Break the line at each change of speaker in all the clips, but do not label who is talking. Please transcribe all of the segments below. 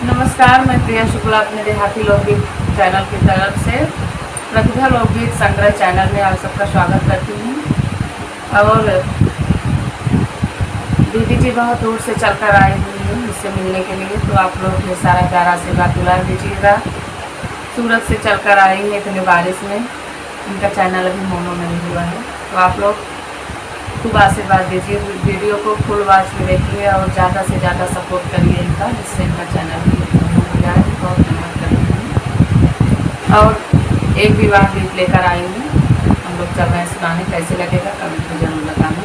नमस्कार, मैं प्रिया शुक्ला अपने देहाती लोकगीत चैनल की तरफ से प्रतिभा लोकगीत संग्रह चैनल में आप सबका स्वागत करती हूँ। और दीदी जी बहुत दूर से चलकर आई हुई हैं मुझसे मिलने के लिए, तो आप लोग ढेर सारा प्यार आशीर्वाद दुलार दीजिएगा। सूरत से चलकर आई हैं इतने बारिश में, इनका चैनल अभी मोनो नहीं हुआ है, तो आप लोग खूब आशीर्वाद दीजिए। वीडियो को फुल वॉच में देखिए और ज़्यादा से ज़्यादा सपोर्ट करिए इनका, जिससे इनका चैनल भी हो जाए। बहुत धन्यवाद करती हूँ। और एक विवाह गीत लेकर आई हूँ, हम लोग चल रहे हैं सुनाने, कैसे लगेगा कभी तो जरूर बताना।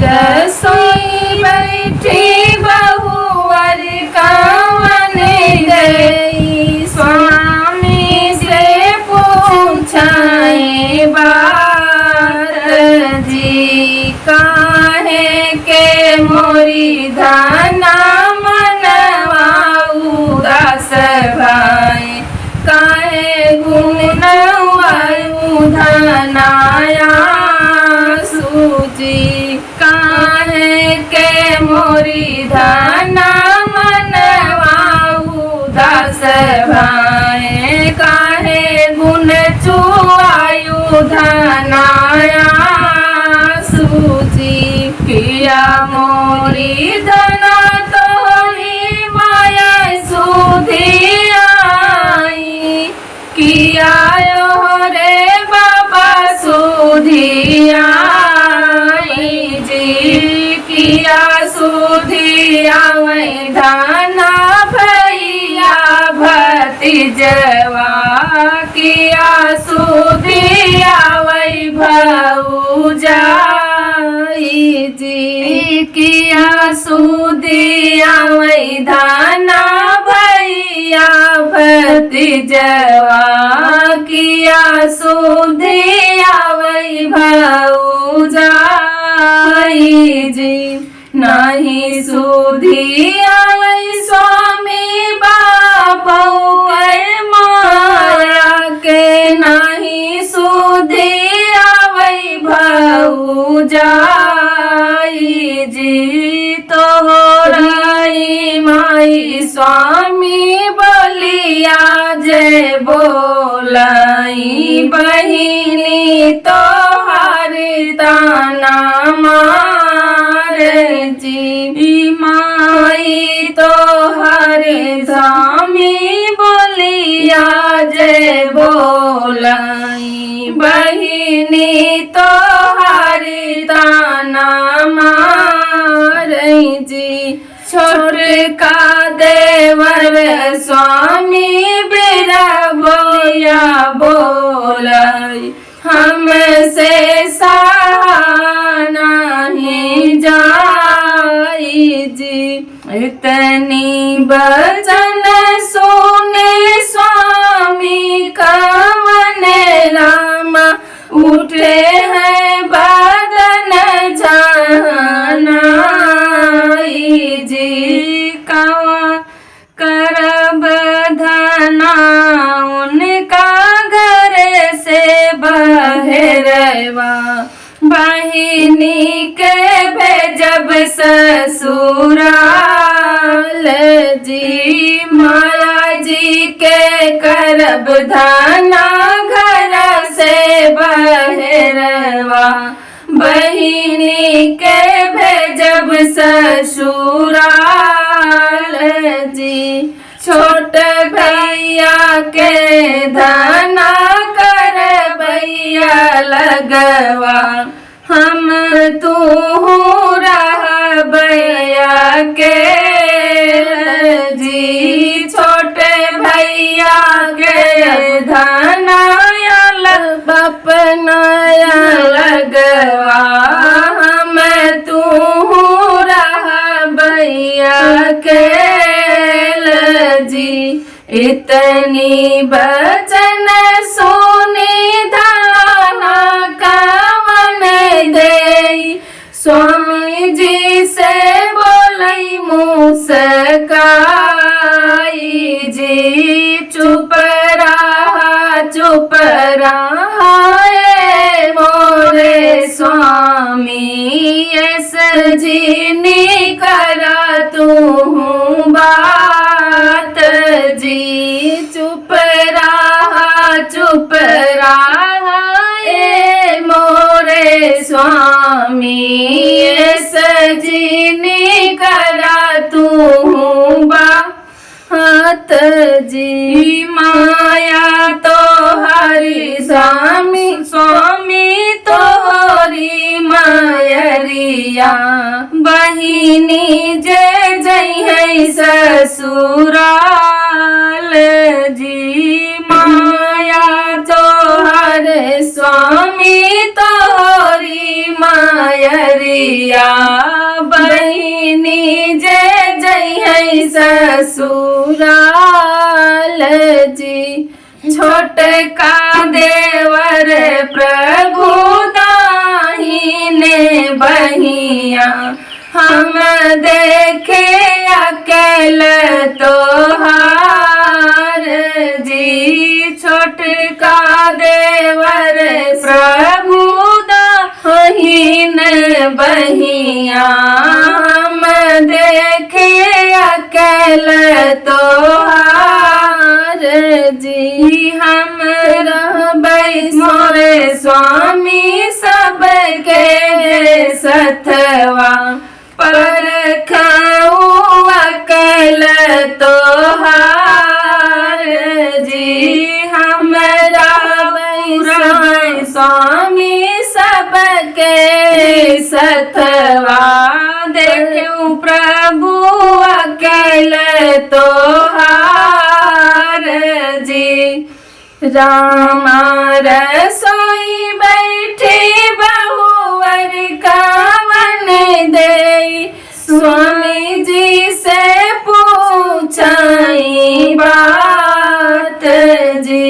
रसोई बैठी बहुवर कावन गई, स्वामी से पूछाए बात जी, काहे के मोरी धना मनवा उदास भाई, काहे गुण वायु धनाया सूजी, काहे के मोरी धना मनवा उदास भाई, काहे गुण चुआयु धनाया सूजी, किया मोरी धना तोरी माया सुधी आई, किया रे बाबा सुधी आई जी, किया सुधी आई धना भैया भतीजवा, किया सुधी आई भौजाई जी, किया सुधी आई धना भैया भतीजवा, किया सुधी आई भौजाई जी, नहीं सुधी आई स्वामी बाबू के माया के, नहीं सुधी आई भौजाई जी, तोहराई माई स्वामी बलिया जय बोलाई, बहिनी तोहारी दाना मार जी, माई तोहारे स्वामी बलिया जय बोलाई, बहिनी तोहारी दाना मार जी, छोटका देवर स्वामी बेरा बोया बोलाई, हमसे सहा नहीं जाई जी, इतनी बचन सुने स्वामी कवन राम, उठे हैं बदन जानाई जी, कवा करब धना उनका घर से बहरवा, बहिनी के भेजब ससुराल जी, माया जी के करब धना घर से बहरवा, बहिनी के भेजब ससुराल जी, छोट भैया के धना कर भैया लगवा, हम तू रह भैया के जी, छोटे भैया के धना बपनाया लगवा, हम तू रह भैया के जी, इतनी बचन सोनी धाना कवन दे, स्वामी जी से बोलई मुस्काई जी, चुप रहा मोरे स्वामी, ऐस जी नी करा तू बात जी, चुप रहा ए मोरे स्वामी, सजनी करा तू बात जी। माया तो हरि स्वामी तो हरि मायरिया, बहिनी जय जय है ससुराल जी। माया तो हर स्वामी तो हरि मायरिया, बहिनी जय जय है ससुराल जी। छोटका देवर प्रभु दाहिने बहिया, हम देखे अकेल तोहार जी। छोटका देवर प्रभु दाहिने बहिया, हम देखे अकेल तोहार जी। हम रहबै मोरे स्वामी सबके सथवा, पर खाऊ अकेल तोहार जी। हम रहबै स्वामी सबके सथवा, देखूं प्रभु अकेल तोहार जी। रामा रसोई बैठे बहुवर कावन दे, स्वामी जी से पूछाई बात जी।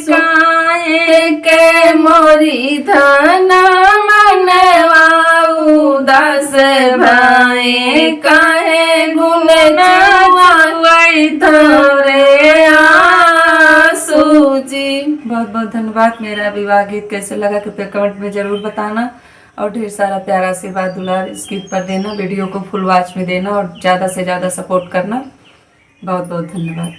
काहे के मोरी धना मनवा उदास भाई, काहे गुण नवाई थोरे आंसू जी। बहुत बहुत धन्यवाद। मेरा विवाह गीत कैसे लगा कृपया कमेंट में जरूर बताना, और ढेर सारा प्यारा आशीर्वाद दुलार इस गीत पर देना। वीडियो को फुल वॉच में देना और ज़्यादा से ज़्यादा सपोर्ट करना। बहुत बहुत धन्यवाद।